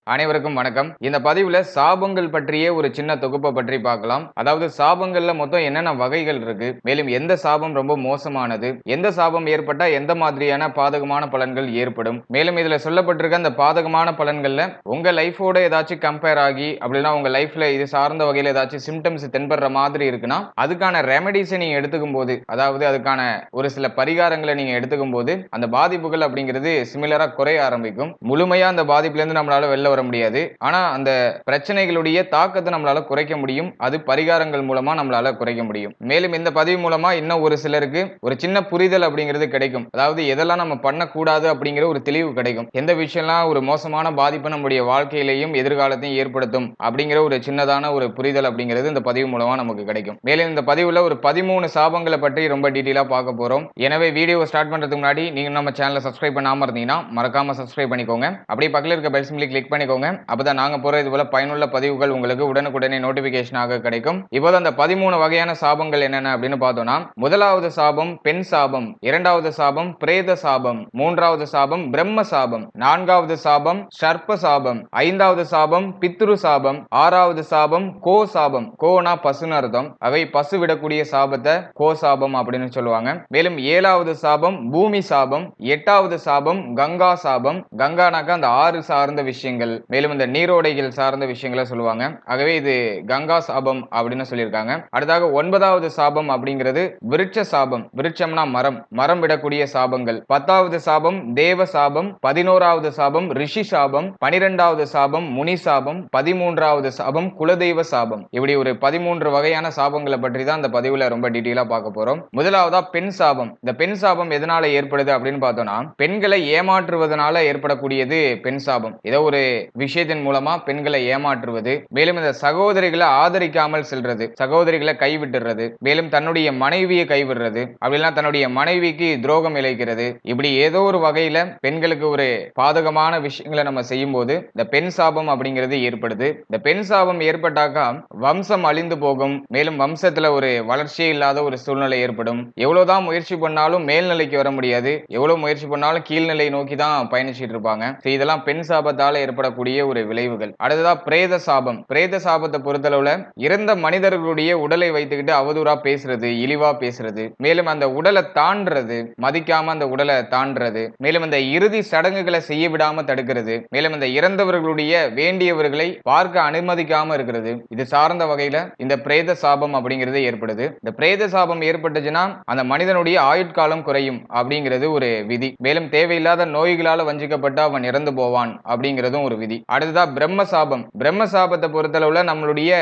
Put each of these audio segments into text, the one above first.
அனைவருக்கும் வணக்கம். இந்த பதிவுல சாபங்கள் பற்றிய ஒரு சின்ன தொகுப்பை பற்றி பார்க்கலாம். அதாவது சாபங்கள்ல மொத்தம் என்னென்ன வகைகள் இருக்கு, மேலும் எந்த சாபம் ரொம்ப மோசமானது, எந்த சாபம் ஏற்பட்டா எந்த மாதிரியான பாதகமான பலன்கள் ஏற்படும், மேலும் இதுல சொல்லப்பட்டிருக்க அந்த பாதகமான பலன்கள்ல உங்க லைஃபோட ஏதாச்சும் கம்பேர் ஆகி அப்படின்னா உங்க லைஃப்ல இது சார்ந்த வகையில ஏதாச்சும் சிம்டம்ஸ் தென்படுற மாதிரி இருக்குன்னா அதுக்கான ரெமெடிஸை நீங்க எடுத்துக்கும் போது, அதாவது அதுக்கான ஒரு சில பரிகாரங்களை நீங்க எடுத்துக்கும் போது அந்த பாதிப்புகள் அப்படிங்கிறது சிமிலரா குறைய ஆரம்பிக்கும். முழுமையா அந்த பாதிப்புல இருந்து நம்மளால வெளில வர முடியாது. ஆனா அந்த பிரச்சனைகளுடைய தாக்கத்தை நம்மளால குறைக்க முடியும். அது பரிகாரங்கள் மூலமா நம்மளால குறைக்க முடியும். மேலும் இந்த பதிவு மூலமா இன்னும் ஒரு சிலருக்கு ஒரு சின்ன புரிதல் அப்படிங்கிறது கிடைக்கும். அதாவது எதெல்லாம் நம்ம பண்ணக்கூடாது அப்படிங்கிற ஒரு தெளிவு கிடைக்கும். எந்த விஷயம்லாம் ஒரு மோசமான பாதிப்பு நம்முடைய வாழ்க்கையிலையும் எதிர்காலத்தையும் ஏற்படுத்தும் அப்படிங்கிற ஒரு சின்னதான ஒரு புரிதல் அப்படிங்கிறது இந்த பதிவு மூலமா நமக்கு கிடைக்கும். மேலும் இந்த பதிவுல ஒரு 13 சாபங்களை பற்றி ரொம்ப டீட்டெயிலா பார்க்க போறோம். எனவே வீடியோ ஸ்டார்ட் பண்றதுக்கு முன்னாடி நீங்க நம்ம சேனலை சப்ஸ்கிரைப் பண்ணாம இருந்தீங்கன்னா மறக்காம சப்ஸ்கிரைப் பண்ணிக்கோங்க. அப்படியே பக்கத்துல இருக்க பெல் சிம்பலை கிளிக் பண்ணிக்கோங்க. அப்பதான் நாங்க போற இது போல பயனுள்ள பதிவுகள் உங்களுக்கு உடனுக்குடனே நோட்டிபிகேஷனாக கிடைக்கும். இப்போது அந்த 13 வகையான சாபங்கள் என்னென்ன அப்படின்னு பார்த்தோம்னா, முதலாவது சாபம் பெண் சாபம், இரண்டாவது சாபம் பிரேத சாபம், மூன்றாவது சாபம் பிரம்ம சாபம், நான்காவது சாபம் சர்ப்ப சாபம், ஐந்தாவது சாபம் பித்ரு சாபம், ஆறாவது சாபம் கோ சாபம். கோனா பசுன்னு அர்த்தம். அவை பசு விடக்கூடிய சாபத்தை கோ சாபம் அப்படின்னு சொல்லுவாங்க. மேலும் ஏழாவது சாபம் பூமி சாபம், எட்டாவது சாபம் கங்கா சாபம். கங்கானாக்கா அந்த ஆறு சார்ந்த விஷயங்கள், மேலும் இந்த நீரோடைகள் சார்ந்த விஷயங்களை சொல்லுவாங்க. ஆகவே இது கங்கா சாபம் அப்படின்னு சொல்லியிருக்காங்க. அடுத்தாக 9வது சாபம் அப்படிங்கிறது விருட்ச சாபம். விருட்சம்னா மரம், மரம் விடக்கூடிய சாபங்கள். 10வது சாபம் தேவ சாபம், 11வது சாபம் ரிஷி சாபம், 12வது சாபம் முனி சாபம், 13வது சாபம் குலதெய்வ சாபம். இப்படி ஒரு 13 வகையான சாபங்களை பற்றி தான் இந்த பதிவுல ரொம்ப டீட்டெயிலா பார்க்க போறோம். முதலாவதா பெண் சாபம். இந்த பெண் சாபம் எதனால ஏற்படுது அப்படின்னு பார்த்தோம்னா, பெண்களை ஏமாற்றுவதனால ஏற்படக்கூடியது பெண் சாபம். ஏதோ ஒரு விஷயத்தின் மூலமா பெண்களை ஏமாற்றுவது, மேலும் இந்த சகோதரிகளை ஆதரிக்காமல் செல்றது, சகோதரிகளை கைவிட்டுறது, மேலும் தன்னுடைய மனைவியை கைவிடுறது, அப்படின்னா தன்னுடைய மனைவிக்கு துரோகம் இழைக்கிறது. இப்படி ஏதோ ஒரு வகையில பெண்களுக்கு ஒரு பாதகமான விஷயங்களை நம்ம செய்யும் போது இந்த பெண் சாபம் அப்படிங்கிறது ஏற்படுது. இந்த பெண் சாபம் ஏற்பட்டாக்கா வம்சம் அழிந்து போகும். மேலும் வம்சத்துல ஒரு வளர்ச்சியே இல்லாத ஒரு சூழ்நிலை ஏற்படும். எவ்வளவுதான் முயற்சி பண்ணாலும் மேல்நிலைக்கு வர முடியாது, எவ்வளவு முயற்சி பண்ணாலும் கீழ்நிலை நோக்கி தான் பயணிச்சிட்டு இருப்பாங்க. இதெல்லாம் பெண் சாபத்தால ஏற்படக்கூடிய ஒரு விளைவுகள். அடுத்ததா பிரேத சாபம். பிரேத சாபத்தை பொறுத்தளவுல இறந்த மனிதர்களுடைய உடலை வைத்துக்கிட்டு அவதூறா பேசுறது, இழிவா பேசுறது, மேலும் அந்த உடலை தாண்டறது, மதிக்காம அந்த உடலை தாண்டறது, மேலும் அந்த இறுதி சடங்குகளை செய்ய விடாம தடுக்கிறது, மேலும் அந்த இறந்தவர்களுடைய வேண்டியவர்களை பார்க்க அனுமதிக்காம இருக்கிறது. இது சார்ந்த வகையில இந்த பிரேத சாபம் அப்படிங்கிறது ஏற்படுது. இந்த பிரேத சாபம் ஏற்பட்டுச்சுன்னா அந்த மனிதனுடைய ஆயுட்காலம் குறையும் அப்படிங்கிறது ஒரு விதி. மேலும் தேவையில்லாத நோய்களால வஞ்சிக்கப்பட்டு அவன் இறந்து போவான் அப்படிங்கிறதும் ஒரு விதி. அடுத்ததா பிரம்ம சாபம். பிரம்ம சாபத்தை பொறுத்தளவுல நம்மளுடைய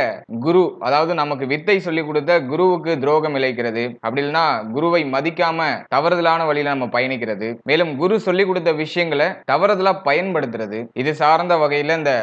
குரு, அதாவது நமக்கு வித்தை சொல்லி கொடுத்த குருவுக்கு துரோகம் இழைக்கிறது, அப்படி இல்லைன்னா குருவை மதிக்காம தவறுதலான வழியில நம்ம பயணிக்கிறது, மேலும் குரு சொல்லி கொடுத்த விஷயங்களை தவறுதலா பயன்படுத்துறது, இது சார்ந்த வகையில இந்த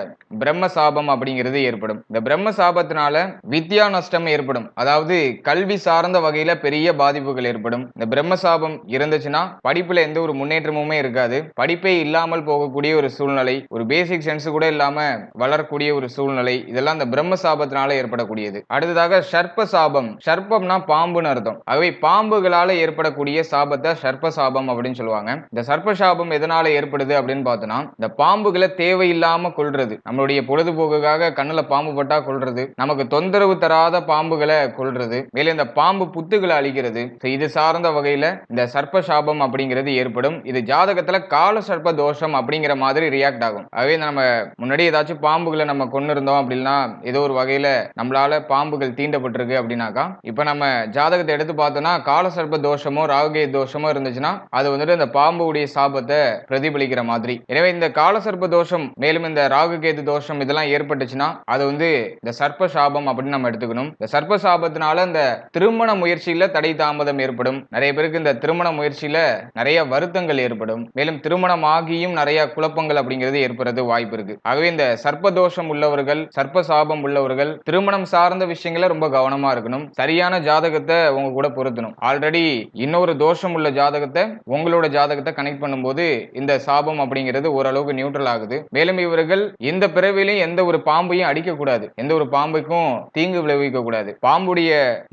பிரம்ம சாபம் அப்படிங்கிறது ஏற்படும். இந்த பிரம்ம சாபத்தினால வித்யா நஷ்டம் ஏற்படும், அதாவது கல்வி சார்ந்த வகையில பெரிய பாதிப்புகள் ஏற்படும். இந்த பிரம்ம சாபம் இருந்துச்சுன்னா படிப்புல எந்த ஒரு முன்னேற்றமுமே இருக்காது, படிப்பே இல்லாமல் போகக்கூடிய ஒரு சூழ்நிலை, ஒரு பேசிக் சென்ஸ் கூட இல்லாம வளரக்கூடிய ஒரு சூழ்நிலை, இதெல்லாம் இந்த பிரம்ம சாபத்தினால ஏற்படக்கூடியது. அடுத்ததாக சர்ப்ப சாபம். சர்ப்பம்னா பாம்புன்னு அர்த்தம். ஆகவே பாம்புகளால ஏற்படக்கூடிய சாபத்தை சர்ப்ப சாபம் அப்படின்னு சொல்லுவாங்க. இந்த சர்ப்ப சாபம் எதனால ஏற்படுது அப்படின்னு பார்த்தோம்னா, இந்த பாம்புகளை தேவையில்லாம கொல்றது, நம்மளுடைய பொழுதுபோக்குக்காக கண்ணுல பாம்பு பட்டா கொல்றது, நமக்கு தொந்தரவு தராத பாம்புகளை கொல்றது, மேலும் இந்த பாம்பு புத்துகளை அழிக்கிறது, இது சார்ந்த வகையில இந்த சர்ப்ப சாபம் அப்படிங்கிறது ஏற்படும். இது ஜாதகத்துல கால சர்ப்ப தோஷம் அப்படிங்கிற மாதிரி ரியாக்ட் ஆகும். ஆகவே நம்ம முன்னாடி ஏதாச்சும் பாம்புகளை நம்ம கொண்டு இருந்தோம் அப்படின்னா, ஏதோ ஒரு வகையில நம்மளால பாம்புகள் தீண்டப்பட்டிருக்கு அப்படின்னாக்கா, இப்ப நம்ம ஜாதகத்தை எடுத்து பார்த்தோம்னா கால சர்ப்ப தோஷமோ ராகுகே தோஷமோ இருந்துச்சுன்னா அது வந்துட்டு இந்த பாம்புடைய சாபத்தை பிரதிபலிக்கிற மாதிரி. எனவே இந்த கால சர்ப்ப தோஷம் மேலும் இந்த ராகுகேது தோஷம் இதெல்லாம் ஏற்பட்டுச்சுன்னா அது வந்து இந்த சர்ப்ப சாபம் அப்படின்னு நம்ம எடுத்துக்கணும். இந்த சர்ப்ப சாபத்தினால இந்த திருமண முயற்சியில தடை தாமதம் ஏற்படும். நிறைய பேருக்கு இந்த திருமண முயற்சியில நிறைய வருத்தங்கள் ஏற்படும். மேலும் திருமணம் ஆகியும் நிறைய குழப்பங்கள் அப்படிங்கிறது ஏற்படுறது வாய்ப்பு இருக்கு. ஆகவே இந்த சர்ப்பதோஷம் உள்ளவர்கள், சர்ப்ப சாபம் உள்ளவர்கள் திருமணம் சார்ந்த விஷயங்களை ரொம்ப கவனமா இருக்கணும். சரியான ஜாதகத்தை உங்க கூட பொருத்தணும். ஆல்ரெடி இன்னொரு தோஷம் உள்ள ஜாதகத்தை உங்களோட ஜாதகத்தை கனெக்ட் பண்ணும்போது இந்த சாபம் அப்படிங்கிறது ஓரளவுக்கு நியூட்ரல் ஆகுது. மேலும் இவர்கள் இந்த பிறவிலையும் எந்த ஒரு பாம்பையும் அடிக்க கூடாது, எந்த ஒரு பாம்புக்கும் தீங்கு விளைவிக்க கூடாது. பாம்புடைய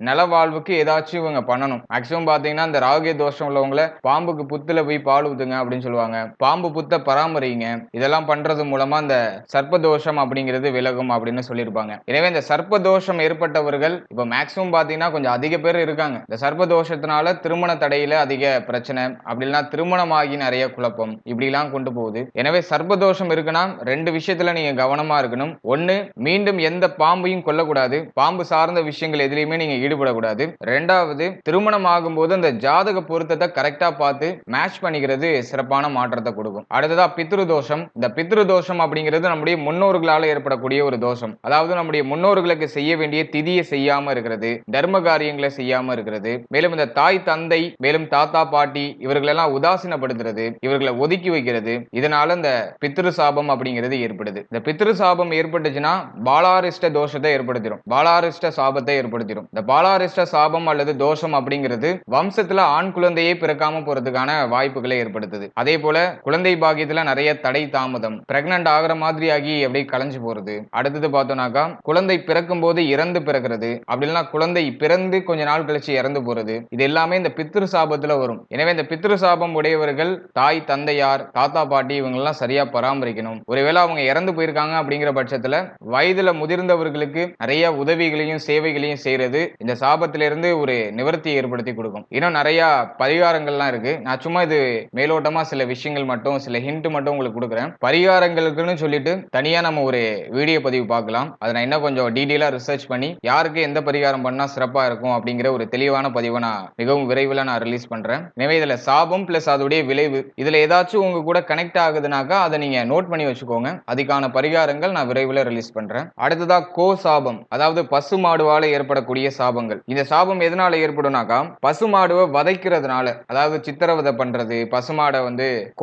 நலவாழ்வுக்கு ஏதாச்சும் இவங்க பண்ணணும். மேக்சிமம் பாத்தீங்கன்னா இந்த ராகுகே தோஷம் உள்ளவங்களை பாம்புக்கு புத்துல போய் பால் ஊத்துங்க அப்படின்னு சொல்லுவாங்க. பாம்பு புத்த பராமரிங்க. இதெல்லாம் பண்றது மூலமா அந்த சர்ப்பதோஷம் அப்படிங்கிறது விலகும் அப்படின்னு சொல்லியிருப்பாங்க. எனவே இந்த சர்ப்பதோஷம் ஏற்பட்டவர்கள் இப்ப மேக்சிமம் பாத்தீங்கன்னா கொஞ்சம் அதிக பேர் இருக்காங்க. இந்த சர்ப்பதோஷத்தினால திருமண தடையில அதிக பிரச்சனை, அப்படி இல்லைன்னா திருமணமாகி நிறைய குழப்பம் இப்படி எல்லாம் கொண்டு போகுது. எனவே சர்ப்பதோஷம் இருக்குன்னா 2 விஷயத்துல நீங்க கவனமா இருக்கணும். ஒண்ணு, மீண்டும் எந்த பாம்பையும் கொல்லக்கூடாது. பாம்பு சார்ந்த விஷயங்கள் எதுலையுமே நீங்க ஈடுபடக்கூடாது. 2வது, திருமணம் ஆகும்போது அந்த ஜாதக பொருத்தத்தை கரெக்டா பார்த்து மேட்ச் பண்ணிக்கிறது சிறப்பான மாற்றத்தை கொடுக்கும். அடுத்ததா பித்ரு தோஷம். இந்த பித்ரு தோஷம் அப்படிங்கிறது நம்முடைய முன்னோர்களால் ஏற்படக்கூடிய ஒரு தோஷம். அதாவது நம்முடைய முன்னோர்களுக்கு செய்ய வேண்டிய திதியை செய்யாம இருக்கிறது, தர்ம காரியங்களை செய்யாம இருக்கிறது, மேலும் இந்த தாய் தந்தை, மேலும் தாத்தா பாட்டி இவர்களெல்லாம் உதாசீனப்படுத்துறது, இவர்களை ஒதுக்கி வைக்கிறது. இதனால இந்த பித்ரு சாபம் அப்படிங்கிறது ஏற்படுது. இந்த பித்ரு சாபம் ஏற்பட்டுச்சுன்னா பாலாரிஷ்ட தோஷத்தை ஏற்படுத்திடும், பாலாரிஷ்ட சாபத்தை ஏற்படுத்திடும். இந்த பாலாரிஷ்ட சாபம் அல்லது தோஷம் அப்படிங்கிறது வம்சத்துல ஆண் குழந்தையே பிறக்காம போறதுக்கான வாய்ப்புகளை ஏற்படுத்துது. அதே போல குழந்தை பாக்கியத்துல நிறைய தடை தாமதம், பிரெக்னன்ட் ஆகிற மாதிரி ஆகி அப்படியே கலைஞ்சு போறது. அடுத்தது பார்த்தோம்னாக்கா குழந்தை பிறக்கும் போது இறந்து பிறக்கிறது, அப்படி இல்லைன்னா குழந்தை பிறந்து கொஞ்ச நாள் கழிச்சு இறந்து போறது. இது எல்லாமே இந்த பித்ரு சாபத்துல வரும். எனவே இந்த பித்ரு சாபம் உடையவர்கள் தாய் தந்தையார் தாத்தா பாட்டி இவங்க எல்லாம் சரியா பராமரிக்கணும். ஒருவேளை அவங்க இறந்து போயிருக்காங்க அப்படிங்கிற பட்சத்துல வயதுல முதிர்ந்தவர்களுக்கு நிறைய உதவிகளையும் சேவைகளையும் செய்யறது இந்த சாபத்திலிருந்து ஒரு நிவர்த்தியை ஏற்படுத்தி கொடுக்கும். இன்னும் நிறைய பரிகாரங்கள்லாம் இருக்கு. நான் சும்மா இது மேலோட்டமா சில விஷயங்கள் மட்டும், சில ஹிண்ட் மட்டும் உங்களுக்கு கொடுக்குறேன். பரிகாரங்களுக்குன்னு சொல்லிட்டு தனியா நம்ம ஒரு வீடியோ பதிவு பார்க்கலாம். அதை நான் இன்னும் கொஞ்சம் டீடைலா ரிசர்ச் பண்ணி யாருக்கு எந்த பரிகாரம் பண்ணா சிறப்பா இருக்கும் அப்படிங்கிற ஒரு தெளிவான பதிவை நான் மிகவும் விரைவில் நான் ரிலீஸ் பண்றேன். எனவே இதுல சாபம் பிளஸ் அதோடைய விளைவு இதுல ஏதாச்சும் உங்க கூட கனெக்ட் ஆகுதுனாக்கா அதை நீங்க நோட் பண்ணி வச்சுக்கோங்க. அதுக்கான பரிகாரங்கள் நான் விரைவில் ரிலீஸ் பண்றேன். அடுத்ததா கோ சாபம், அதாவது பசு மாடுவால ஏற்படக்கூடிய சாபங்கள். இந்த சாபம் எதனால ஏற்படும்னாக்கா பசுமாடுவை வதைக்கிறதுனால, அதாவது சித்திரவதை பண்றது, பசுமாடை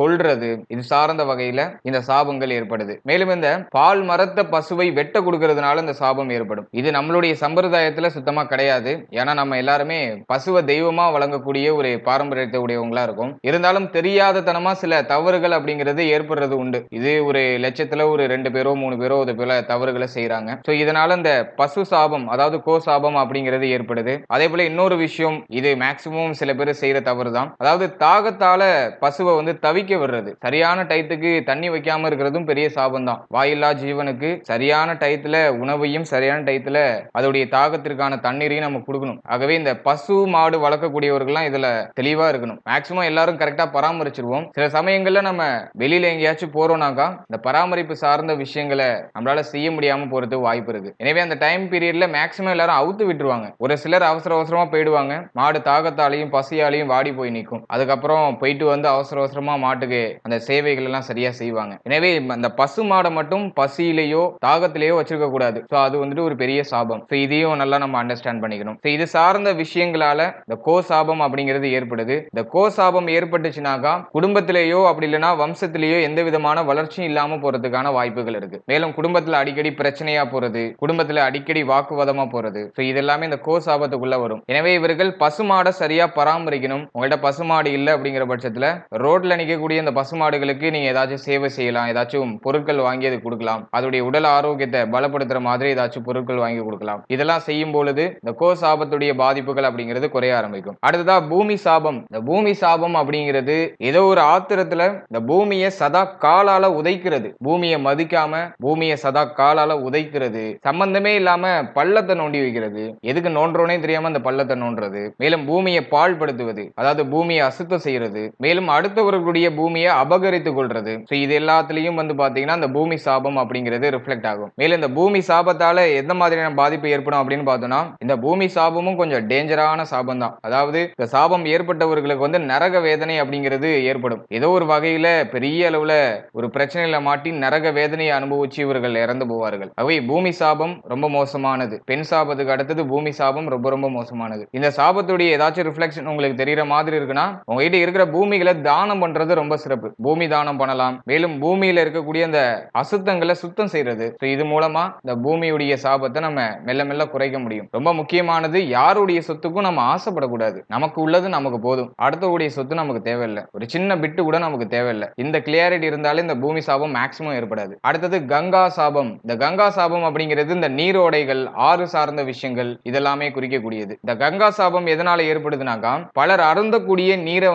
கொல்றது, இது சார்ந்த வகையில இந்த சாபங்கள் ஏற்படுது. மேலும் இந்த பால் மரத்த பசுவை வெட்ட கொடுக்கறதுனால இந்த சாபம் ஏற்படும். இது நம்மளுடைய சம்பிரதாயத்துல சுத்தமா கிடையாது. ஏன்னா நம்ம எல்லாருமே பசுவை தெய்வமா வழங்கக்கூடிய ஒரு பாரம்பரியத்தை உடையவங்களா இருக்கும். இருந்தாலும் தெரியாத தனமா சில தவறுகள் அப்படிங்கிறது ஏற்படுறது உண்டு. இது ஒரு லட்சத்துல ஒரு 2 பேரோ 3 பேரோ இது போல தவறுகளை செய்யறாங்க. சோ இதனால இந்த பசு சாபம், அதாவது கோ சாபம் அப்படிங்கிறது ஏற்படுது. அதே போல இன்னொரு விஷயம், இது மேக்சிமம் சில பேர் செய்யற தவறு தான். அதாவது தாகத்தால பசுவை தவிக்க விடுறது, சரியான டயத்துக்கு தண்ணி வைக்காம இருக்கிறதும் பெரிய சாபம் தான். வாயில்லா ஜீவனுக்கு சரியான டயத்துல உணவையும் சரியான டயத்துல அதோடைய தாகத்திற்கான தண்ணீரையும் நம்ம கொடுக்கணும். ஆகவே இந்த பசு மாடு வளர்க்கக்கூடியவர்கள்லாம் இதுல தெளிவா இருக்கணும். மேக்சிமம் எல்லாரும் கரெக்டா பராமரிச்சிருவோம். சில சமயங்கள்ல நம்ம வெளியில எங்கேயாச்சும் போறோம்னாக்கா இந்த பராமரிப்பு சார்ந்த விஷயங்களை நம்மளால செய்ய முடியாம போறது வாய்ப்பு இருக்கு. எனவே அந்த டைம் பீரியட்ல மேக்சிமம் எல்லாரும் அவுத்து விட்டுருவாங்க. ஒரு சிலர் அவசர அவசரமா போயிடுவாங்க. மாடு தாகத்தாலையும் பசியாலையும் வாடி போய் நிற்கும். அதுக்கப்புறம் போயிட்டு அவசர அவசரமா மாட்டுக்கு அந்த சேவைகள் எல்லாம் சரியா செய்வாங்க. எனவே அந்த பசு மாடை மட்டும் பசியிலேயோ தாகத்திலேயோ வச்சிருக்க கூடாது. சோ அது ஒரு பெரிய சாபம். சோ இதையும் நல்லா நம்ம அண்டர்ஸ்டாண்ட் பண்ணிக்கணும். சோ இது சார்ந்த விஷயங்களால இந்த கோ சாபம் அப்படிங்கிறது ஏற்படுது. இந்த கோ சாபம் ஏற்பட்டுச்சுனாக்கா குடும்பத்திலேயோ அப்படி இல்லைன்னா வம்சத்திலேயோ எந்த விதமான வளர்ச்சியும் இல்லாம போறதுக்கான வாய்ப்புகள் இருக்கு. மேலும் குடும்பத்துல அடிக்கடி பிரச்சனையா போறது, குடும்பத்துல அடிக்கடி வாக்குவாதமா போறது, சோ இதெல்லாமே இந்த கோ சாபத்துக்குள்ள வரும். எனவே இவர்கள் பசுமாடை சரியா பராமரிக்கணும். உங்கள்ட்ட பசுமாடு இல்ல அப்படிங்கிற பட்சத்துல ரோட்ல நிக்கக்கூடிய இந்த பசுமாடுகளுக்கு நீங்க ஏதாச்சும் சேவை செய்யலாம், ஏதாச்சும் பொருட்கள் வாங்கி அது கொடுக்கலாம். அதோடைய உடல் ஆரோக்கியத்தை பலப்படுத்துற மாதிரி ஏதாச்சும் பொருட்கள் வாங்கி கொடுக்கலாம். இதெல்லாம் செய்யும் பொழுது இந்த கோ சாபத்துடைய பாதிப்புகள் அப்படிங்கிறது குறைய ஆரம்பிக்கும். அடுத்ததா பூமி சாபம். இந்த பூமி சாபம் அப்படிங்கிறது ஏதோ ஒரு ஆத்திரத்துல இந்த பூமியை சதா காலால உதைக்கிறது, பூமியை மதிக்காம பூமியை சதா காலால உதைக்கிறது, சம்பந்தமே இல்லாம பள்ளத்தை நோண்டி வைக்கிறது, எதுக்கு நோன்றோனே தெரியாம அந்த பள்ளத்தை நோண்டுறது, மேலும் பூமியை பாழ்படுத்துவது, அதாவது பூமியை அசுத்தம் செய்யறது, மேலும் அடுத்தவர்களுடைய பூமியை அபகரித்துக் கொள்றது. இது எல்லாத்திலையும் பாத்தீங்கன்னா இந்த பூமி சாபம் அப்படிங்கிறது ரிஃப்ளெக்ட் ஆகும். மேலும் இந்த பூமி சாபத்தால எந்த மாதிரியான பாதிப்பு ஏற்படும் அப்படின்னு பார்த்தோம்னா இந்த பூமி சாபமும் கொஞ்சம் டேஞ்சரான சாபம் தான். அதாவது இந்த சாபம் ஏற்பட்டவர்களுக்கு நரக வேதனை அப்படிங்கிறது ஏற்படும். ஏதோ ஒரு வகையில பெரிய அளவுல ஒரு பிரச்சனையில மாட்டி நரக வேதனையை அனுபவிச்சு இவர்கள் இறந்து போவார்கள். அவை பூமி சாபம் ரொம்ப மோசமானது. பெண் சாபத்துக்கு அடுத்தது பூமி சாபம் ரொம்ப ரொம்ப மோசமானது. இந்த சாபத்துடைய ஏதாச்சும் ரிஃப்ளெக்ஷன் உங்களுக்கு தெரியற மாதிரி இருக்குன்னா உங்ககிட்ட இருக்கிற பூமிகளை தானம் பண்றது ரொம்ப சிறப்பு. பூமி தானம் பண்ணலாம். மேலும் பூமியில இருக்கக்கூடிய அந்த அசுத்தங்களை சுத்தம் செய்யறது, இது மூலமா இந்த பூமியுடைய சாபத்தை நம்ம மெல்ல மெல்ல குறைக்க முடியும். ரொம்ப முக்கியமானது, யாருடைய சொத்துக்கும் நம்ம ஆசைப்படக்கூடாது. நமக்கு உள்ளது நமக்கு போதும், அடுத்தவுடைய சொத்து நமக்கு தேவையில்லை, ஒரு சின்ன பிட்டு கூட நமக்கு தேவையில்லை. இந்த கிளியாரிட்டி இருந்தாலே இந்த பூமி சாபம் மேக்சிமம் ஏற்படாது. அடுத்தது கங்கா சாபம். இந்த கங்கா சாபம் அப்படிங்கிறது இந்த நீரோடைகள் ஆறு சார்ந்த விஷயங்கள் இதெல்லாமே குறிக்கக்கூடியது. இந்த கங்கா சாபம் எதனால ஏற்படுதுனாக்கா பலர் அருந்தக்கூடிய நீரை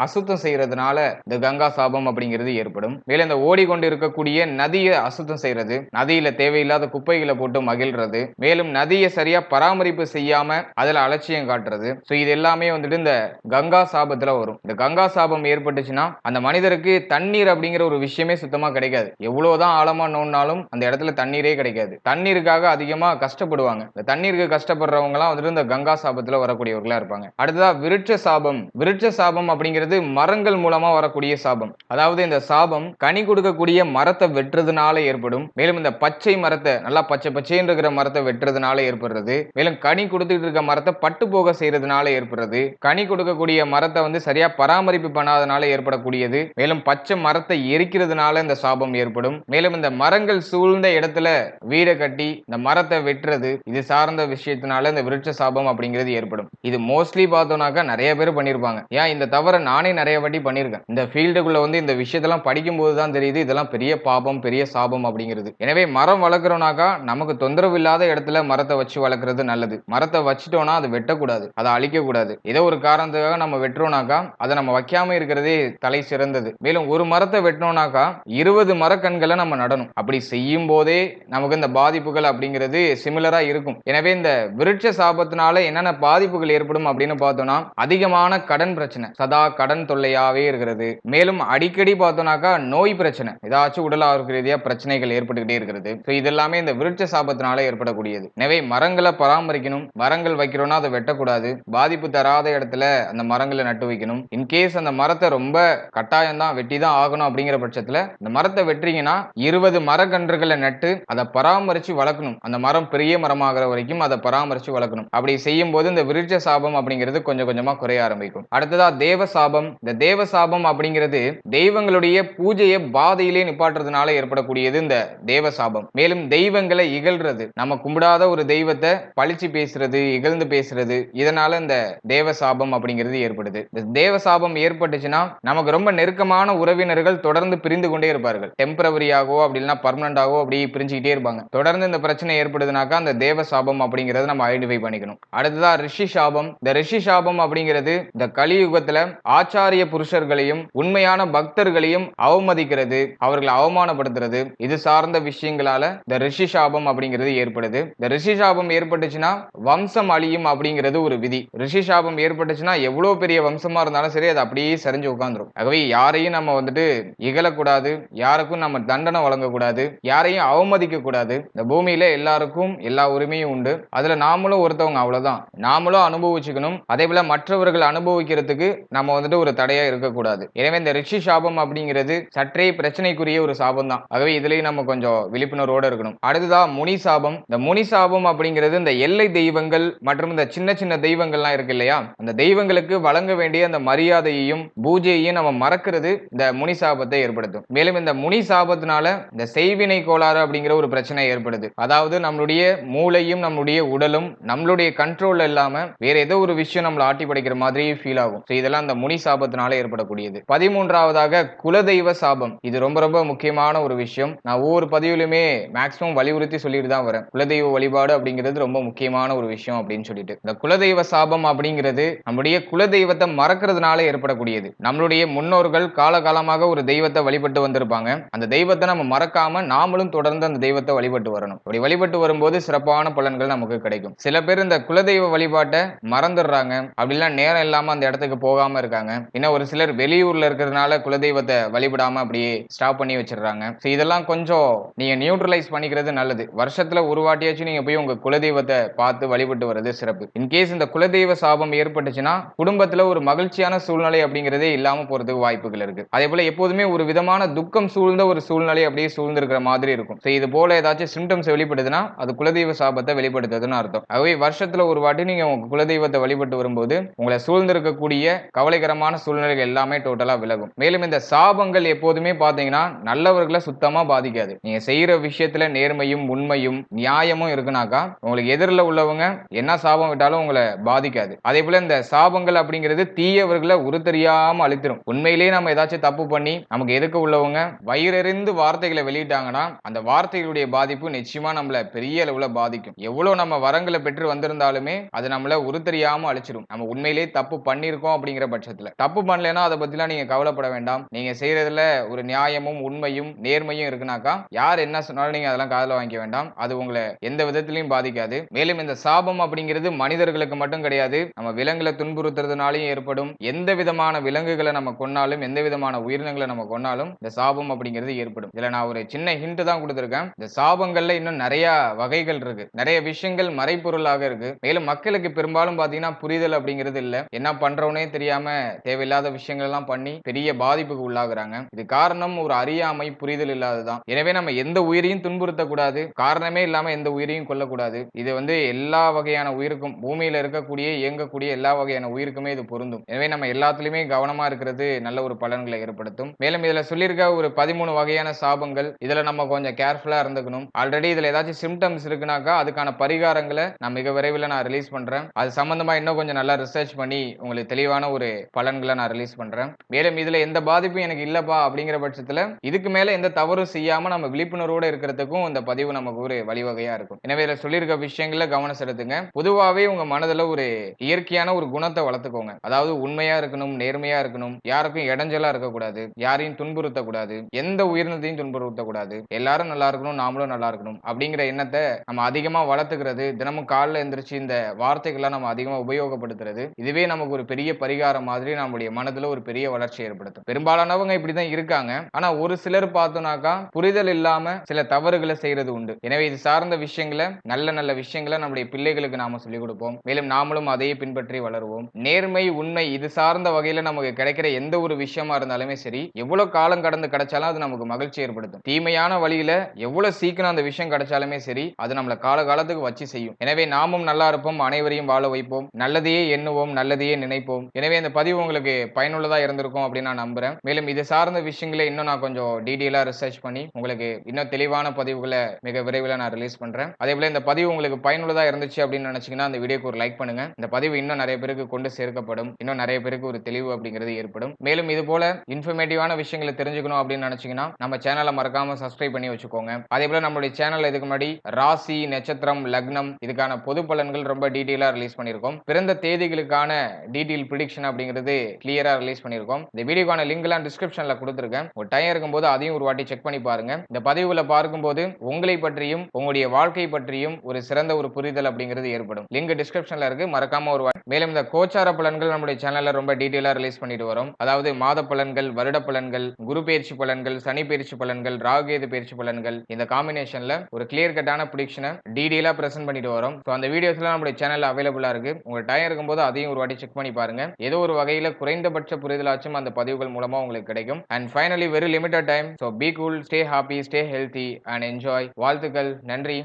அசுத்தம் செய்யறதுனால இந்த கங்கா சாபம் அப்படிங்கிறது ஏற்படும். மேலும் இந்த ஓடிக்கொண்டு இருக்கக்கூடிய நதியை அசுத்தம் செய்யறது, நதியில தேவையில்லாத குப்பைகளை போட்டு மகிழ்றது, மேலும் நதியை சரியா பராமரிப்பு செய்யாம அதுல அலட்சியம் காட்டுறது. சோ இது எல்லாமே வந்துட்டு இந்த கங்கா சாபத்துல வரும். இந்த கங்கா சாபம் ஏற்பட்டுச்சுன்னா அந்த மனிதருக்கு தண்ணீர் அப்படிங்கிற ஒரு விஷயமே சுத்தமா கிடைக்காது. எவ்வளவுதான் ஆழமா நோண்டாலும் அந்த இடத்துல தண்ணீரே கிடைக்காது. தண்ணீருக்காக அதிகமா கஷ்டப்படுவாங்க. இந்த தண்ணீருக்கு கஷ்டப்படுறவங்க எல்லாம் வந்துட்டு இந்த கங்கா சாபத்துல வரக்கூடியவர்களா இருப்பாங்க. அடுத்ததா விருட்ச சாபம். விருட்ச சாபம் அப்படிங்கிறது மரங்கள் மூலமா வரக்கூடிய சாபம். அதாவது இந்த சாபம் கனி கொடுக்கக்கூடிய மரத்தை வெட்டுறதுனால ஏற்படும். மேலும் இந்த பச்சை மரத்தை, நல்லா பச்சை பச்சைன்னு இருக்கிற மரத்தை வெட்டுறதுனால ஏற்படுறது. மேலும் கனி கொடுத்துட்டு இருக்க மரத்தை பட்டு போக செய்யறதுனால ஏற்படுறது. கனி கொடுக்கக்கூடிய மரத்தை வந்து சரியா பராமரிப்பு பண்ணாதனால ஏற்படக்கூடியது. மேலும் பச்சை மரத்தை எரிக்கிறதுனால இந்த சாபம் ஏற்படும். மேலும் இந்த மரங்கள் சூழ்ந்த இடத்துல வீடை கட்டி இந்த மரத்தை வெட்டுறது, இது சார்ந்த விஷயத்தினால இந்த விருட்ச சாபம் அப்படிங்கிறது ஏற்படும். இது மோஸ்ட்லி பார்த்தோம்னாக்கா நிறைய பேர் பண்ணிருப்பாங்க. ஏன் இந்த தவறை நானே நிறைய வாட்டி பண்ணிருக்கேன். இந்த ஃபீல்டுக்குள்ள வந்து இந்த விஷயத்தெல்லாம் படிக்கும் போதுதான் தெரியுது இதெல்லாம் பெரிய பாபம், பெரிய சாபம் அப்படிங்கிறது. எனவே மரம் வளர்க்கிறோம்னாக்கா நமக்கு தொந்தரவு இல்லாத இடத்துல மரத்தை வச்சு வளர்க்கறது நல்லது. மரத்தை வச்சுட்டோம்னா அது வெட்டக்கூடாது, அதை அழிக்க கூடாது. ஏதோ ஒரு காரணத்துக்காக நம்ம வெட்டுறோம்னாக்கா அதை நம்ம வைக்காம இருக்கிறதே தலை சிறந்தது. மேலும் ஒரு மரத்தை வெட்டினோம்னாக்கா 20 மரக்கன்களை நம்ம நடணும். அப்படி செய்யும் போதே நமக்கு இந்த பாதிப்புகள் அப்படிங்கிறது சிமிலரா இருக்கும். எனவே இந்த விருட்ச சாபத்தினால என்னென்ன பாதிப்புகள் ஏற்படும் அப்படின்னு பார்த்தோம்னா அதிகமான கடன் பிரச்சனை, சதா கடன் தொல்லையாவே இருக்கிறது. மேலும் அடிக்கடி பார்த்தோம்னாக்கா நோய் பிரச்சனை, ஏதாச்சும் உடல் ஆரோக்கிய ரீதியா பிரச்சனைகள் ஏற்பட்டுக்கிட்டே இருக்கிறது. இது எல்லாமே இந்த விருட்ச சாபத்தினால ஏற்படக்கூடியது. எனவே மரங்களை பராமரிக்கணும். மரங்கள் வைக்கிறோம்னா அதை வெட்டக்கூடாது. பாதிப்பு தராத இடத்துல அந்த மரங்களை நட்டு வைக்கணும். இன்கேஸ் அந்த மரத்தை ரொம்ப கட்டாயம் தான் வெட்டி தான் ஆகணும் அப்படிங்கிற பட்சத்துல இந்த மரத்தை வெட்டுறீங்கன்னா 20 மரக்கன்றுகளை நட்டு அதை பராமரிச்சு வளர்க்கணும். அந்த மரம் பெரிய மரமாகிற வரைக்கும் அதை பராமரிச்சு வளர்க்கணும். அப்படி செய்யும் போது இந்த விருட்ச சாபம் அப்படிங்கிறது கொஞ்சம் கொஞ்சமா குறைய ஆரம்பிக்கும். அடுத்ததா தேவ சாபம். இந்த தேவ சாபம் அப்படிங்கிறது தெய்வங்களுடைய பூஜையை பாதையிலே நிப்பாட்டுறதுனால ஏற்படக்கூடியது இந்த தேவ சாபம். மேலும் தெய்வங்களை இகழ்றது, நம்ம கும்பிடாத ஒரு தெய்வத்தை பழிச்சு பேசுறது, இகழ்ந்து பேசுறது, இதனால இந்த தேவ சாபம் அப்படிங்கிறது ஏற்படுது. இந்த தேவ சாபம் ஏற்பட்டுச்சுன்னா நமக்கு ரொம்ப நெருக்கமான உறவினர்கள் தொடர்ந்து பிரிந்து கொண்டே இருப்பார்கள். டெம்பரவரியாகவோ அப்படி இல்லைன்னா பர்மனண்டாகவோ அப்படி பிரிஞ்சுக்கிட்டே இருப்பாங்க. தொடர்ந்து இந்த பிரச்சனை ஏற்படுதுனாக்கா அந்த தேவ சாபம் அப்படிங்கறத நம்ம ஐடென்டிஃபை பண்ணிக்கணும். அடுத்ததா ரிஷி சாபம். இந்த ரிஷி சாபம் அப்படிங்கிறது இந்த கலியுகத்துல ஆச்சாரிய புருஷர்களையும் உண்மையான பக்தர்களையும் அவமதிக்கிறது, அவர்களை அவமானப்படுத்துறது, இது சார்ந்த விஷயங்களால இந்த ரிஷி சாபம் அப்படிங்கிறது ஏற்படுது. இந்த ரிஷி சாபம் ஏற்பட்டுச்சுன்னா வம்சம் அழியும் அப்படிங்கிறது ஒரு விதி. ரிஷி சாபம் ஏற்பட்டுச்சுன்னா எவ்வளவு பெரிய வம்சமா இருந்தாலும் சரி அது அப்படியே சரிஞ்சு உட்கார்ந்துரும். ஆகவே யாரையும் நம்ம வந்துட்டு இகழக்கூடாது, யாருக்கும் நம்ம தண்டனை வழங்கக்கூடாது, யாரையும் அவமதிக்க கூடாது. இந்த பூமியில எல்லாருக்கும் எல்லா உரிமையும் உண்டு. அதுல நாமளும் ஒருத்தவங்க, அவ்வளவுதான். நாமளும் அனுபவிச்சுக்கணும். அதே போல மற்றவர்கள் அனுபவிக்கிறதுக்கு நம்ம வந்துட்டு ஒரு தடையா இருக்கக்கூடாது. எனவே இந்த ரிஷி சாபம் அப்படிங்கிறது சற்றே பிரச்சனைக்குரிய ஒரு சாபம் தான். ஆகவே இதுலயும் நம்ம கொஞ்சம் விழிப்புணர்வோட இருக்கணும். அடுத்ததா முனி சாபம். இந்த முனி சாபம் அப்படிங்கிறது இந்த எல்லை தெய்வங்கள் மற்றும் இந்த சின்ன சின்ன தெய்வங்கள்லாம் இருக்கு இல்லையா, அந்த தெய்வங்களுக்கு வழங்க வேண்டிய அந்த மரியாதையையும் பூஜையையும் நம்ம மறக்கிறது இந்த முனி சாபத்தை ஏற்படுத்தும். மேலும் இந்த முனி சாபத்தினால இந்த செய்வினை கோளாறு அப்படிங்கிற ஒரு பிரச்சனை ஏற்படுது. அதாவது நம்மளுடைய மூளையும் நம்மளுடைய உடலும் நம்மளுடைய கண்ட்ரோல் இல்லாம வேற ஏதோ ஒரு விஷயம் நம்மள ஆட்டி படைக்கிற மாதிரி ஃபீல் ஆகும். இதெல்லாம் இந்த முனி சாபத்தினால ஏற்படக்கூடியது. 13வது குலதெய்வ சாபம். இது ரொம்ப ரொம்ப முக்கியமான ஒரு விஷயம். நான் ஒவ்வொரு பதிவிலுமே மேக்ஸிமம் வலியுறுத்தி சொல்லிட்டு தான் வரேன். குலதெய்வ வழிபாடு அப்படிங்கிறது ரொம்ப முக்கியமான ஒரு விஷயம் அப்படின்னு சொல்லிட்டு. இந்த குலதெய்வ சாபம் அப்படிங்கிறது நம்முடைய குலதெய்வத்தை மறக்கிறதுனால ஏற்படக்கூடியது. நம்மளுடைய முன்னோர்கள் காலகாலமாக ஒரு தெய்வத்தை வழிபட்டு வந்திருப்பாங்க. அந்த தெய்வத்தை நம்ம மறக்காம நாமளும் தொடர்ந்து அந்த தெய்வத்தை வழிபட்டு வரணும். அப்படி வழிபட்டு வரும்போது சிறப்பான பலன்கள் நமக்கு கிடைக்கும். சில பேர் இந்த குலதெய்வ வழிபாட்டை மறந்துடுறாங்க, அப்படிலாம் நேரம் இல்லாம அந்த இடத்துக்கு போகாம இருக்காங்க. இன்னும் ஒரு சிலர் வெளியூர்ல இருக்கிறதுனால குலதெய்வத்தை வழிபடாம அப்படியே ஸ்டாப் பண்ணி வச்சிடறாங்க. இதெல்லாம் கொஞ்சம் நீங்க நியூட்ரலைஸ் பண்ணிக்கிறது நல்லது. வருஷத்துல ஒரு வாட்டியாச்சும் நீங்க போய் உங்க குலதெய்வத்தை பார்த்து வழிபட்டு வர்றது சிறப்பு. இன்கேஸ் இந்த குலதெய்வ சாபம் ஏற்பட்டுச்சுன்னா குடும்பத்துல ஒரு மகிழ்ச்சியான சூழ்நிலை அப்படிங்கிறதே இல்லாம போறதுக்கு வாய்ப்புகள் இருக்கு. அதே போல எப்போதுமே ஒரு விதமான துக்கம் சூழ்ந்த ஒரு சூழ்நிலை அப்படியே சூழ்ந்திருக்கிற மாதிரி இருக்கும். இது போல ஏதாச்சும் சிம்டம்ஸ் வெளிப்படுதுன்னா அது குலதெய்வ சாபத்தை வெளிப்படுத்துதுன்னு அர்த்தம். ஆகவே வருஷத்துல ஒரு வாட்டி நீங்க உங்க குலதெய்வத்தை வழிபட்டு வரும்போது உங்களை சூழ்ந்திருக்கக்கூடிய கவலைகரமான சூழ்நிலைகள் எல்லாமே டோட்டலா விலகும். மேலும் இந்த சாபங்கள் எப்போதுமே பாத்தீங்கன்னா நல்லவர்களை சுத்தமா பாதிக்காது. நீங்க செய்யற விஷயத்துல நேர்மையும் உண்மையும் நியாயமும் இருக்குனாக்கா உங்களுக்கு எதிரில் உள்ளவங்க என்ன சாபம் விட்டாலும் உங்களை பாதிக்காது. அதே போல இந்த சாபங்கள் அப்படிங்கிறது தீயவர்களை உருத்தெரியாம அழித்திரும். உண்மையிலேயே நம்ம ஏதாச்சும் தப்பு பண்ணி நமக்கு எதுக்கு உள்ளவங்க வயிறறிந்து வார்த்தைகளை வெளியிட்டாங்கன்னா அந்த வார்த்தைகளுடைய பாதிப்பு நிச்சயமா நம்மள பெரிய அளவுல பாதிக்கும். எவ்வளவு நம்ம வரங்களை பெற்று வந்திருந்தாலுமே அது நம்மள உருத்தெரியாம அழிச்சிடும். நம்ம உண்மையிலேயே தப்பு பண்ணிருக்கோம் அப்படிங்கிற பட்சத்துல. தப்பு பண்ணலன்னா அதை பத்திலாம் நீங்க கவலைப்பட வேண்டாம். நீங்க செய்யறதுல ஒரு நியாயம் நியாயமும் உண்மையும் நேர்மையும் இருக்குனாக்கா யார் என்ன சொன்னாலும் நீங்க அதெல்லாம் காதுல வாங்கிக்க வேண்டாம். அது உங்களை எந்த விதத்திலையும் பாதிக்காது. மேலும் இந்த சாபம் அப்படிங்கிறது மனிதர்களுக்கு மட்டும் கிடையாது. நம்ம விலங்குகளை துன்புறுத்துறதுனாலையும் ஏற்படும். எந்த விதமான விலங்குகளை நம்ம கொன்னாலும் எந்த விதமான உயிரினங்களை நம்ம கொன்னாலும் இந்த சாபம் அப்படிங்கிறது ஏற்படும். இதுல நான் ஒரு சின்ன ஹிண்ட் தான் கொடுத்திருக்கேன். இந்த சாபங்கள்ல இன்னும் நிறைய வகைகள் இருக்கு. நிறைய விஷயங்கள் மறைபொருளாக இருக்கு. மேலும் மக்களுக்கு பெரும்பாலும் பாத்தீங்கன்னா புரிதல் அப்படிங்கிறது இல்ல. என்ன பண்றோனே தெரியாம தேவையில்லாத விஷயங்கள் எல்லாம் பண்ணி பெரிய பாதிப்புக்கு உள்ளாகுறாங்க. இது காரணம் ஒரு அறியாமை, புரிதல் இல்லாததான். எனவே நம்ம எந்த உயிரையும் துன்புறுத்தக்கூடாது. காரணமே இல்லாம எந்த உயிரையும் கொல்லக்கூடாது. இது எல்லா வகையான உயிருக்கும், பூமியில இருக்கக்கூடிய இயங்கக்கூடிய எல்லா வகையான உயிருக்குமே இது பொருந்தும். எனவே நம்ம எல்லாத்துலயுமே கவனமா இருக்கிறது நல்ல ஒரு பலன்களை ஏற்படுத்தும். மேலும் இதுல சொல்லியிருக்க ஒரு 13 வகையான சாபங்கள், இதுல நம்ம கொஞ்சம் கேர்ஃபுல்லா இருந்துக்கணும். ஆல்ரெடி இதுல ஏதாச்சும் சிம்டம்ஸ் இருக்குனாக்கா அதுக்கான பரிகாரங்களை நான் மிக விரைவில் நான் ரிலீஸ் பண்றேன். அது சம்பந்தமா இன்னும் கொஞ்சம் நல்லா ரிசர்ச் பண்ணி உங்களுக்கு தெளிவான ஒரு பலன்களை நான் ரிலீஸ் பண்றேன். மேலும் இதுல எந்த பாதிப்பும் எனக்கு இல்லப்பா அப்படிங்கிற பட்சத்துல இதுக்கு மேல எந்த தவறும் செய்யாம நம்ம விழிப்புணர்வோட இருக்கிறதுக்கும் இந்த பதிவு நமக்கு ஒரு வழிவகையா இருக்கும். எனவே இதுல சொல்லியிருக்க விஷயங்கள்ல கவனம் செலுத்துங்க. பொதுவாவே உங்க மனதுல ஒரு இயற்கையான ஒரு குணத்தை வளர்த்துக்கோங்க. அதாவது உண்மையா இருக்கணும், நேர்மையா இருக்கணும், யாருக்கும் இடைஞ்சலா இருக்கக்கூடாது, யாரையும் துன்புறுத்தக்கூடாது, எந்த உயிரினத்தையும் துன்புறுத்தக்கூடாது, எல்லாரும் நல்லா இருக்கணும், நாமளும் நல்லா இருக்கணும் அப்படிங்கிற எண்ணத்தை நம்ம அதிகமா வளர்த்துக்கிறது, தினமும் காலைல எந்திரிச்சு இந்த வார்த்தைகளை நம்ம அதிகமா உபயோகப்படுத்துறது, இதுவே நமக்கு ஒரு பெரிய பரிகாரம் மாதிரி நம்முடைய மனதுல ஒரு பெரிய வளர்ச்சி ஏற்படுத்தும். பெரும்பாலானவங்க இப்படிதான் இருக்காங்க. ஆனா ஒரு சிலர் பார்த்தோம்னாக்கா புரிதல் இல்லாம சில தவறுகளை செய்யறது உண்டு. எனவே இது சார்ந்த விஷயங்களை, நல்ல நல்ல விஷயங்களை நம்முடைய பிள்ளைகளுக்கு நாம சொல்லிக் கொடுப்போம். மேலும் நாமளும் அதையே பின்பற்றி வளருவோம். நேர்மை, உண்மை இது சார்ந்த வகையில நமக்கு கிடைக்கிற எந்த ஒரு விஷயமா இருந்தாலுமே சரி, எவ்வளவு காலம் கடந்து கிடைச்சாலும் அது நமக்கு மகிழ்ச்சி ஏற்படுத்தும். தீமையான வழியில எவ்வளவு சீக்கிரம் அந்த விஷயம் கிடைச்சாலுமே சரி, அது நம்மள காலகாலத்துக்கு வச்சு செய்யும். எனவே நாமும் நல்லா இருப்போம், அனைவரையும் வாழ வைப்போம், நல்லதையே எண்ணுவோம், நல்லதையே நினைப்போம். எனவே இந்த பதிவு உங்களுக்கு பயனுள்ளதா இருந்திருக்கும் அப்படின்னு நான் நம்புறேன். மேலும் இது சார்ந்த விஷயங்களை இன்னும் நான் கொஞ்சம் டீடைலா ரிசர்ச் பண்ணி உங்களுக்கு இன்னும் தெளிவான பதிவுகளை மிக விரைவில் நான் ரிலீஸ் பண்றேன். அதே போல இந்த பதிவு உங்களுக்கு பயனுள்ளதா இருந்துச்சு அப்படின்னு நினைச்சீங்கன்னா அந்த வீடியோக்கு ஒரு லைக் பண்ணுங்க. இந்த பதிவு இன்னும் நிறைய பேருக்கு கொண்டு சேர்க்கப்படும். இன்னும் நிறைய பேருக்கு ஒரு தெளிவு அப்படிங்கிறது ஏற்படும். மேலும் இது போல இன்ஃபர்மேட்டிவான விஷயங்களை தெரிஞ்சுக்கணும் அப்படின்னு நினைச்சீங்கன்னா நம்ம சேனலை மறக்காம சப்ஸ்கிரைப் பண்ணி வச்சுக்கோங்க. அதே போல நம்மளுடைய சேனல்ல இதுக்கு முன்னாடி ராசி, நட்சத்திரம், லக்னம் இதுக்கான பொது பலன்கள் ரொம்ப டீடைலா ரிலீஸ் பண்ணியிருக்கோம். பிறந்த தேதிகளுக்கான டீடைல் ப்ரிடிக்ஷன் அப்படிங்கிறது கிளியரா ரிலீஸ் பண்ணியிருக்கோம். இந்த வீடியோக்கான லிங்க் எல்லாம் டிஸ்கிரிப்ஷன்ல கொடுத்திருக்கேன். ஒரு டைம் இருக்கும்போது அதையும் ஒரு வாட்டி செக் பண்ணி பாருங்க. இந்த பதிவுல பார்க்கும்போது உங்களை பற்றியும் உங்களுடைய வாழ்க்கை பற்றியும் ஒரு சிறந்த ஒரு புரிதல் அப்படிங்கிறது ஏற்படும். லிங்க் டிஸ்கிரிப்ஷன்ல இருக்கு, மறக்காம ஒரு மேலும் இந்த கோச்சார பலன்கள் நம்முடைய சேனல்ல ரொம்ப டீடைலா ரிலீஸ் பண்ணிட்டு வரோம். அதாவது மாத பலன்கள், வருட பலன்கள், குரு பயிற்சி பலன்கள், சனி பயிற்சி பலன்கள், ராகுகேது பயிற்சி பலன்கள், இந்த காம்பினேஷன்ல ஒரு கிளியர் கட்டான ப்ரிடிக்ஷனை டீடைலா பிரசன்ட் பண்ணிட்டு வரோம். சோ அந்த வீடியோஸ்லாம் நம்முடைய சேனல்ல அவைலபிளா இருக்கு. உங்க டைம் இருக்கும்போது அதையும் ஒரு வாட்டி செக் பண்ணி பாருங்க. ஏதோ ஒரு வகையில குறைந்தபட்ச புரிதலாச்சும் அந்த பதிவுகள் மூலமா உங்களுக்கு கிடைக்கும். And finally very limited time. So be cool, stay happy, stay healthy and enjoy. வாழ்த்துக்கள். நன்றி.